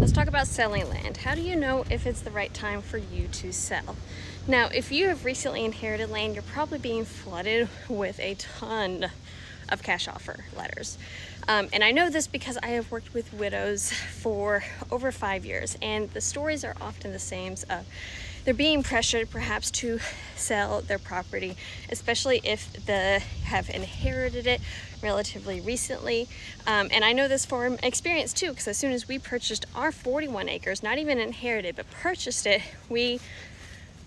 Let's talk about selling land. How do you know if it's the right time for you to sell? Now, if you have recently inherited land, you're probably being flooded with a ton of cash offer letters. And I know this because I have worked with widows for over 5 years, and the stories are often the same. They're being pressured perhaps to sell their property, especially if they have inherited it relatively recently. And I know this from experience too, because as soon as we purchased our 41 acres, not even inherited, but purchased it, we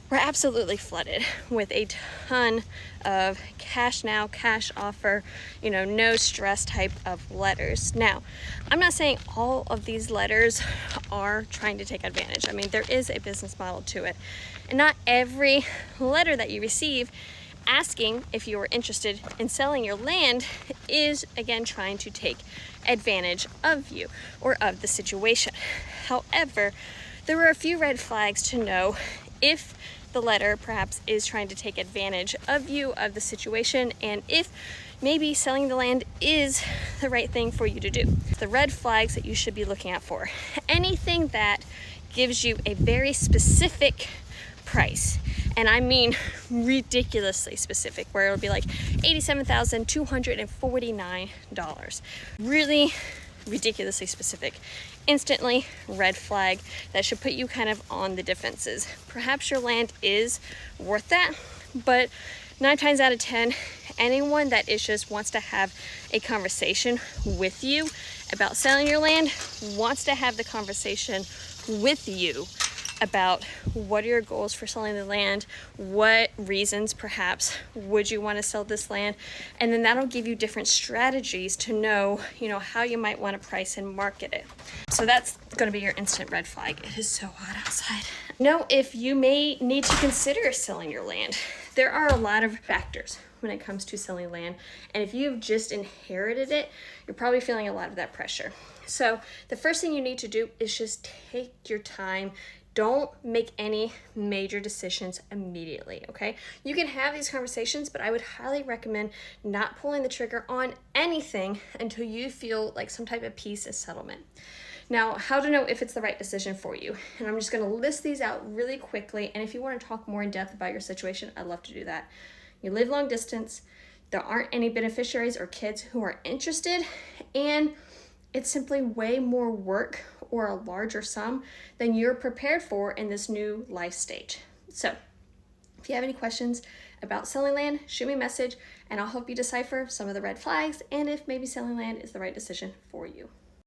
were absolutely flooded with a ton of cash now, cash offer, no stress type of letters. Now, I'm not saying all of these letters are trying to take advantage. I mean, there is a business model to it. And not every letter that you receive asking if you are interested in selling your land is, again, trying to take advantage of you or of the situation. However, there are a few red flags to know if the letter perhaps is trying to take advantage of you, of the situation, and if maybe selling the land is the right thing for you to do. The red flags that you should be looking out for: anything that gives you a very specific price, and I mean ridiculously specific, where it'll be like $87,249. Really ridiculously specific. Instantly red flag. That should put you kind of on the defenses. Perhaps your land is worth that, but 9 times out of 10, anyone that is just wants to have a conversation with you about selling your land wants to have the conversation with you about what are your goals for selling the land, what reasons perhaps would you want to sell this land, and then that'll give you different strategies to know, how you might want to price and market it. So that's going to be your instant red flag. It is so hot outside. Know if you may need to consider selling your land. There are a lot of factors when it comes to selling land, and if you've just inherited it, you're probably feeling a lot of that pressure. So the first thing you need to do is just take your time. Don't make any major decisions immediately, okay? You can have these conversations, but I would highly recommend not pulling the trigger on anything until you feel like some type of peace and settlement. Now, how to know if it's the right decision for you? And I'm just gonna list these out really quickly, and if you wanna talk more in depth about your situation, I'd love to do that. You live long distance, there aren't any beneficiaries or kids who are interested, and it's simply way more work or a larger sum than you're prepared for in this new life stage. So if you have any questions about selling land, shoot me a message and I'll help you decipher some of the red flags and if maybe selling land is the right decision for you.